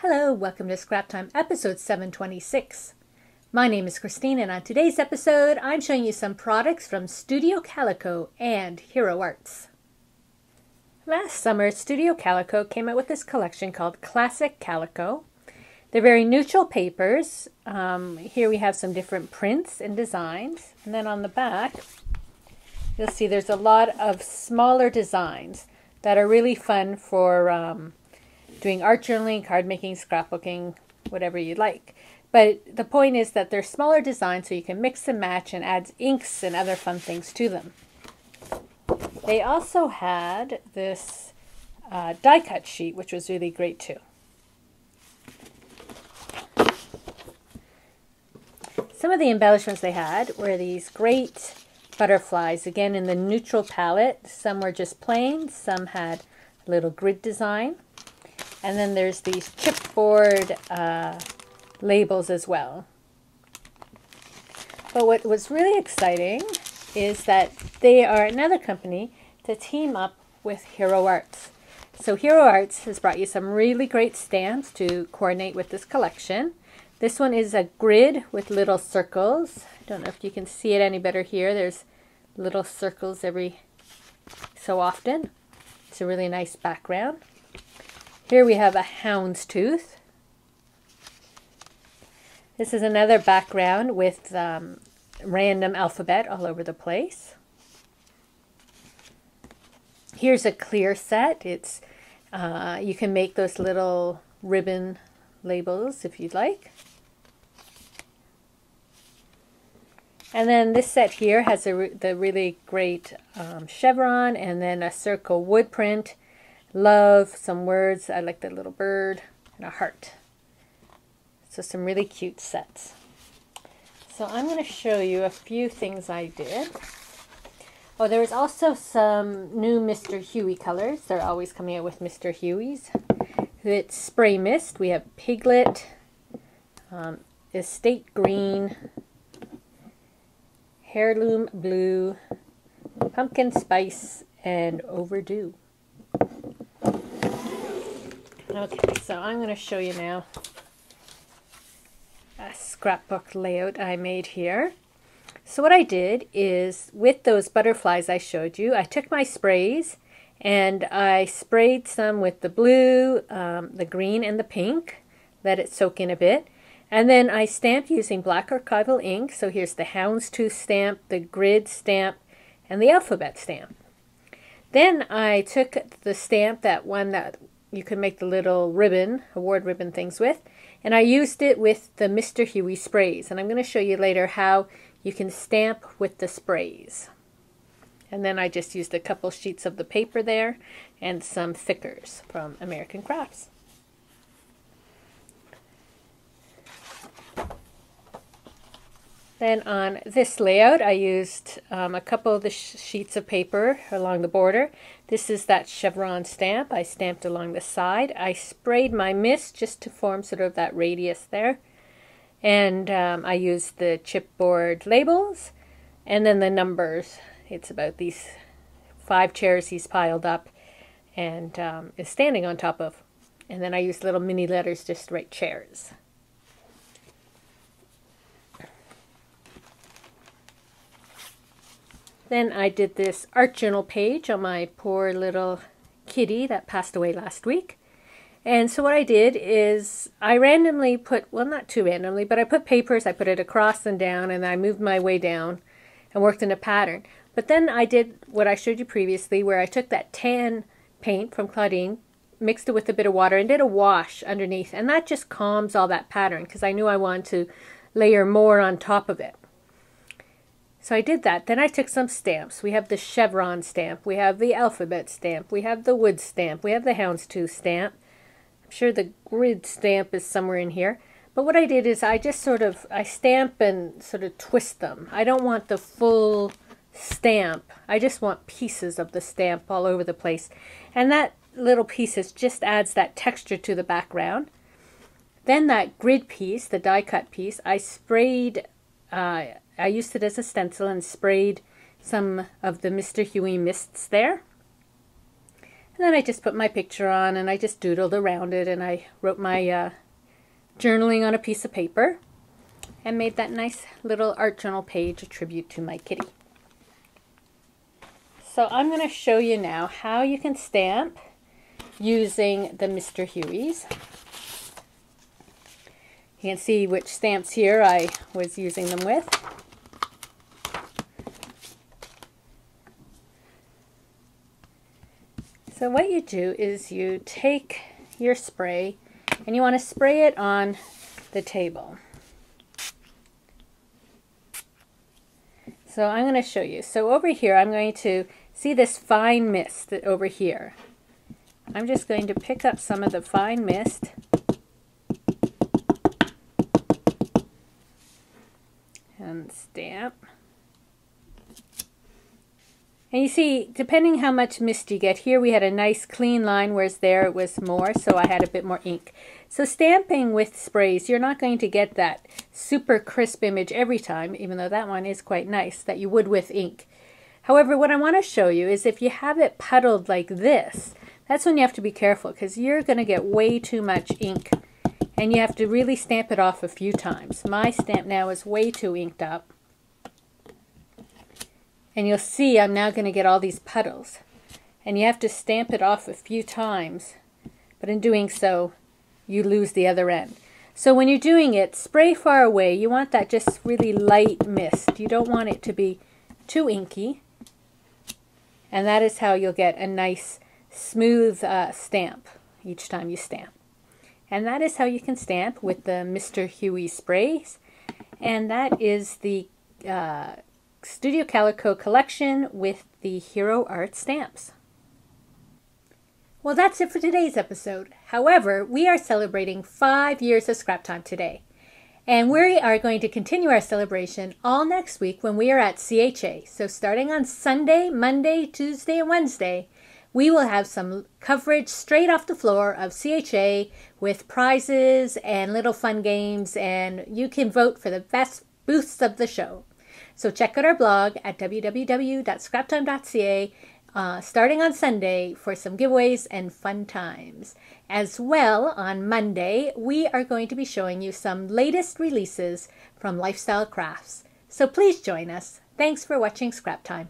Hello, welcome to Scrap Time episode 726. My name is Christine and on today's episode I'm showing you some products from Studio Calico and Hero Arts. Last summer Studio Calico came out with this collection called Classic Calico. They're very neutral papers. Here we have some different prints and designs, and then on the back you'll see there's a lot of smaller designs that are really fun for doing art journaling, card making, scrapbooking, whatever you like. But the point is that they're smaller designs so you can mix and match and add inks and other fun things to them. They also had this die cut sheet, which was really great too. Some of the embellishments they had were these great butterflies, again in the neutral palette. Some were just plain, some had a little grid design. And then there's these chipboard labels as well. But what was really exciting is that they are another company to team up with Hero Arts. So Hero Arts has brought you some really great stamps to coordinate with this collection. This one is a grid with little circles. I don't know if you can see it any better here. There's little circles every so often. It's a really nice background. Here we have a houndstooth. This is another background with random alphabet all over the place. Here's a clear set. It's you can make those little ribbon labels if you'd like. And then this set here has the really great chevron and then a circle wood print. Love, some words. I like the little bird and a heart. So some really cute sets. So I'm going to show you a few things I did. Oh, there was also some new Mr. Huey colors. They're always coming out with Mr. Huey's. It's Spray Mist. We have Piglet, Estate Green, Heirloom Blue, Pumpkin Spice, and Overdue. Okay, so I'm going to show you now a scrapbook layout I made here. So what I did is, with those butterflies I showed you, I took my sprays and I sprayed some with the blue, the green, and the pink. Let it soak in a bit. And then I stamped using black archival ink. So here's the houndstooth stamp, the grid stamp, and the alphabet stamp. Then I took the stamp, that one that you can make the little ribbon, award ribbon things with, and I used it with the Mr. Huey sprays. And I'm going to show you later how you can stamp with the sprays. And then I just used a couple sheets of the paper there and some thickers from American Crafts. Then on this layout, I used a couple of the sheets of paper along the border. This is that chevron stamp. I stamped along the side. I sprayed my mist just to form sort of that radius there. And I used the chipboard labels and then the numbers. It's about these 5 chairs he's piled up and is standing on top of. And then I used little mini letters just to write chairs. Then I did this art journal page on my poor little kitty that passed away last week. And so what I did is I randomly put, well, not too randomly, but I put papers, I put it across and down, and I moved my way down and worked in a pattern. But then I did what I showed you previously, where I took that tan paint from Claudine, mixed it with a bit of water, and did a wash underneath. And that just calms all that pattern, because I knew I wanted to layer more on top of it. So I did that. Then I took some stamps. We have the chevron stamp. We have the alphabet stamp. We have the wood stamp. We have the houndstooth stamp. I'm sure the grid stamp is somewhere in here. But what I did is I just I stamp and sort of twist them. I don't want the full stamp. I just want pieces of the stamp all over the place. And that little pieces just adds that texture to the background. Then that grid piece, the die cut piece, I sprayed I used it as a stencil and sprayed some of the Mr. Huey mists there. And And then I just put my picture on and I just doodled around it, and I wrote my journaling on a piece of paper and made that nice little art journal page, a tribute to my kitty. So I'm going to show you now how you can stamp using the Mr. Huey's. You can see which stamps here I was using them with. So what you do is you take your spray and you want to spray it on the table. So I'm going to show you. So over here I'm going to see this fine mist over here. I'm just going to pick up some of the fine mist and stamp. And you see, depending how much mist you get, here we had a nice clean line, whereas there it was more, so I had a bit more ink. So stamping with sprays, you're not going to get that super crisp image every time, even though that one is quite nice, that you would with ink. However, what I want to show you is if you have it puddled like this, that's when you have to be careful, because you're going to get way too much ink, and you have to really stamp it off a few times. My stamp now is way too inked up. And you'll see I'm now going to get all these puddles. And you have to stamp it off a few times. But in doing so, you lose the other end. So when you're doing it, spray far away. You want that just really light mist. You don't want it to be too inky. And that is how you'll get a nice, smooth stamp each time you stamp. And that is how you can stamp with the Mr. Huey sprays. And that is the Studio Calico collection with the Hero Art stamps. Well, that's it for today's episode. However, we are celebrating 5 years of Scrap Time today. And we are going to continue our celebration all next week when we are at CHA. So starting on Sunday, Monday, Tuesday, and Wednesday, we will have some coverage straight off the floor of CHA with prizes and little fun games, and you can vote for the best booths of the show. So check out our blog at www.scraptime.ca starting on Sunday for some giveaways and fun times. As well, on Monday, we are going to be showing you some latest releases from Lifestyle Crafts. So please join us. Thanks for watching Scrap Time.